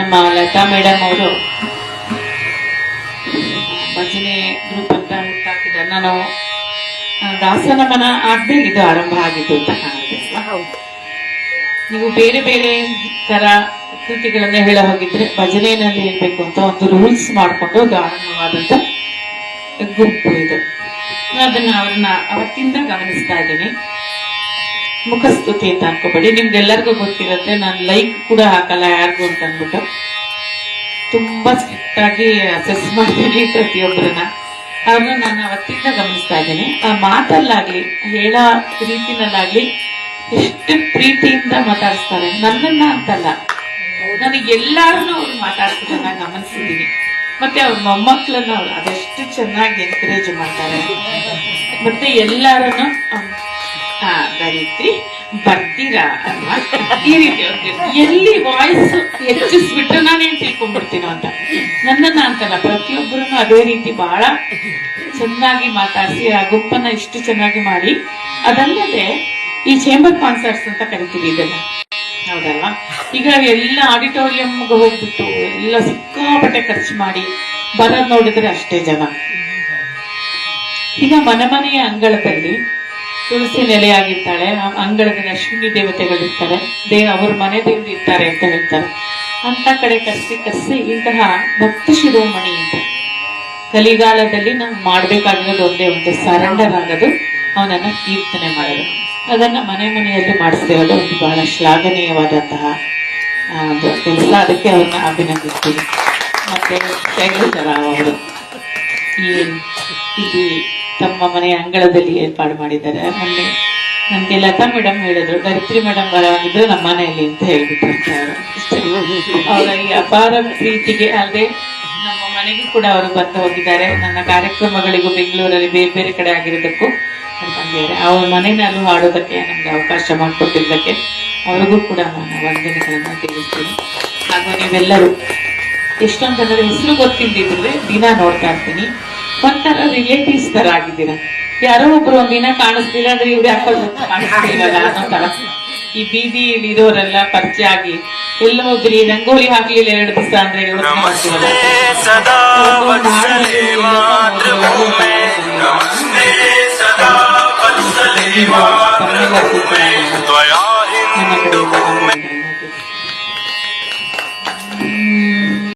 ನಮ್ಮ ಲತಾ ಮೇಡಮ್ ಅವರು ಭಜನೆ ಗ್ರೂಪ್ ಅಂತ ಹುಟ್ಟಾಕಿದ್ದಾರೆ. ನಾನು ದಾಸನಮನ ಆದ್ಮೇಲೆ ಇದು ಆರಂಭ ಆಗಿದ್ದು ಅಂತ ಕಾಣುತ್ತೆ. ನೀವು ಬೇರೆ ಬೇರೆ ತರ ಕೃತಿಗಳನ್ನ ಹೇಳ ಹೋಗಿದ್ರೆ ಭಜನೆಯಲ್ಲಿ ಹೇಳ್ಬೇಕು ಅಂತ ಒಂದು ರೂಲ್ಸ್ ಮಾಡಿಕೊಂಡು ಅದು ಆರಂಭವಾದಂತ ಗುಂಪು ಇದು. ಅವ್ರನ್ನ ಅವತ್ತಿಂದ ಗಮನಿಸ್ತಾ ಇದ್ದೀನಿ. ಮುಖಸ್ತುತಿ ಅಂತ ಅನ್ಕೋಬೇಡಿ, ನಿಮ್ಗೆಲ್ಲರಿಗೂ ಗೊತ್ತಿರುತ್ತೆ. ನಾನು ಲೈಕ್ ಕೂಡ ಹಾಕಲ್ಲ ಯಾರಿಗೂ ಅಂತ ಅಂದ್ಬಿಟ್ಟು ತುಂಬಾ ಸ್ಟ್ರಿಕ್ಟ್ ಆಗಿ ಅಸೆಸ್ ಮಾಡ್ತೀನಿ ಪ್ರತಿಯೊಬ್ಬರನ್ನ. ಅವ್ರನ್ನ ನಾನು ಅವತ್ತಿಂದ ಗಮನಿಸ್ತಾ ಇದ್ದೀನಿ. ಆ ಮಾತಲ್ಲಾಗ್ಲಿ ಹೇಳೋ ರೀತಿನಲ್ಲಾಗ್ಲಿ ಎಷ್ಟು ಪ್ರೀತಿಯಿಂದ ಮಾತಾಡಿಸ್ತಾರೆ. ನನ್ನನ್ನ ಅಂತಲ್ಲ, ನನಗೆ ಎಲ್ಲಾರನ್ನೂ ಅವ್ರು ಮಾತಾಡ್ಸೋದನ್ನ ಗಮನಿಸಿದ್ದೀನಿ. ಮತ್ತೆ ಅವ್ರ ಮೊಮ್ಮಕ್ಕಳನ್ನ ಅವ್ರು ಅದೆಷ್ಟು ಚೆನ್ನಾಗಿ ಎನ್ಕರೇಜ್ ಮಾಡ್ತಾರೆ. ಮತ್ತೆ ಎಲ್ಲಾರನ್ನು ಗಾಯತ್ರಿ ಬರ್ತೀರಾ ಅಲ್ವಾ ಈ ರೀತಿ ಎಲ್ಲಿ ವಾಯ್ಸ್ ಹೆಚ್ಚಿಸ್ಬಿಟ್ರೆ ನಾನೇನ್ ತಿಳ್ಕೊಂಡ್ಬಿಡ್ತೀನೋ ಅಂತ. ನನ್ನನ್ನ ಅಂತಲ್ಲ, ಪ್ರತಿಯೊಬ್ಬರನ್ನು ಅದೇ ರೀತಿ ಬಹಳ ಚೆನ್ನಾಗಿ ಮಾತಾಡಿಸಿ ಆ ಗುಂಪನ್ನ ಇಷ್ಟು ಚೆನ್ನಾಗಿ ಮಾಡಿ. ಅದಲ್ಲದೆ ಈ ಚೇಂಬರ್ ಕಾನ್ಸರ್ಟ್ಸ್ ಅಂತ ಕರಿತೀವಿ ಇದನ್ನ, ಹೌದಲ್ವಾ? ಈಗ ಎಲ್ಲ ಆಡಿಟೋರಿಯಂಗೆ ಹೋಗ್ಬಿಟ್ಟು ಎಲ್ಲ ಸಿಕ್ಕಾಪಟ್ಟೆ ಖರ್ಚು ಮಾಡಿ ಬರೋದ್ ನೋಡಿದ್ರೆ ಅಷ್ಟೇ ಜನ. ಈಗ ಮನೆಯ ಅಂಗಳದಲ್ಲಿ ತುಳಸಿ ನೆಲೆಯಾಗಿರ್ತಾಳೆ, ಅಂಗಳದಲ್ಲಿ ಅಶ್ವಿನಿ ದೇವತೆಗಳಿರ್ತಾರೆ, ಅವ್ರ ಮನೆ ದೇವರು ಇರ್ತಾರೆ ಅಂತ ಹೇಳ್ತಾರೆ. ಅಂತ ಕಡೆ ಕರೆಸಿ ಇಂತಹ ಭಕ್ತ ಶಿರೋಮಣಿ ಅಂತ ಕಲಿಗಾಲದಲ್ಲಿ ನಾವು ಮಾಡ್ಬೇಕಾಗಿರೋದು ಒಂದೇ ಒಂದು ಸರೆಂಡರ್ ಆಗೋದು, ಅವನನ್ನ ಕೀರ್ತನೆ ಮಾಡೋದು. ಅದನ್ನ ಮನೆಯಲ್ಲಿ ಮಾಡಿಸ್ತಿರೋದು ಒಂದು ಬಹಳ ಶ್ಲಾಘನೀಯವಾದಂತಹ ಕೆಲಸ. ಅದಕ್ಕೆ ಅವ್ರನ್ನ ಅಭಿನಂದಿಸ್ತೀನಿ. ಮತ್ತೆ ಶೈಲಜರಾವ್ ಅವರು ಇಲ್ಲಿ ತಮ್ಮ ಮನೆಯ ಅಂಗಳದಲ್ಲಿ ಏರ್ಪಾಡು ಮಾಡಿದ್ದಾರೆ. ಮೊನ್ನೆ ನನ್ಗೆ ಲತಾ ಮೇಡಮ್ ಹೇಳಿದ್ರು, ಗಾಯತ್ರಿ ಮೇಡಮ್ ಬರೋದು ನಮ್ಮ ಮನೆಯಲ್ಲಿ ಅಂತ ಹೇಳ್ಬಿಟ್ಟು ಅವರ ಈ ಅಪಾರ ಪ್ರೀತಿಗೆ ಅಲ್ಲದೆ ನಮ್ಮ ಮನೆಗೂ ಕೂಡ ಅವರು ಬಂದು ಹೋಗಿದ್ದಾರೆ. ನನ್ನ ಕಾರ್ಯಕ್ರಮಗಳಿಗೂ ಬೆಂಗಳೂರಲ್ಲಿ ಬೇರೆ ಬೇರೆ ಕಡೆ ಆಗಿರೋದಕ್ಕೂ ಬಂದಿದ್ದಾರೆ. ಅವ್ರ ಮನೆಯಲ್ಲೂ ಹಾಡೋದಕ್ಕೆ ನಮ್ಗೆ ಅವಕಾಶ ಮಾಡಿಕೊಟ್ಟಿದ್ದಕ್ಕೆ ಅವ್ರಿಗೂ ಕೂಡ ನಾನು ವಂದನೆಗಳನ್ನ ತಿಳಿಸ್ತೀನಿ. ಹಾಗೂ ನೀವೆಲ್ಲರೂ ಎಷ್ಟೊಂದು ಜನರ ಹೆಸರು ಗೊತ್ತಿಲ್ದಿದ್ರೆ ದಿನ ನೋಡ್ತಾ ಇರ್ತೀನಿ, ಒಂಥರ ರಿಲೇಟಿವ್ಸ್ ತರ ಆಗಿದ್ದೀರಾ. ಯಾರೋ ಒಬ್ರು ಒಂದಿನ ಕಾಣಿಸ್ಲಿಲ್ಲ ಅಂದ್ರೆ ಇವ್ರು ಯಾಕಂದ್ರೆ ಕಾಣಿಸ್ತಿಲ್ವಲ್ಲ ಅನ್ನೋ ತರ ಈ ಬೀದಿಯಲ್ಲಿ ಇರೋರೆಲ್ಲ ಪರಿಚಯ ಆಗಿ ಎಲ್ಲ ಹೋದ್ರಿ ರಂಗೋಲಿ ಹಾಕ್ಲಿಲ್ಲ 2 ದಿವಸ ಅಂದ್ರೆ ನನ್ನ ಕಡೆಯಿಂದ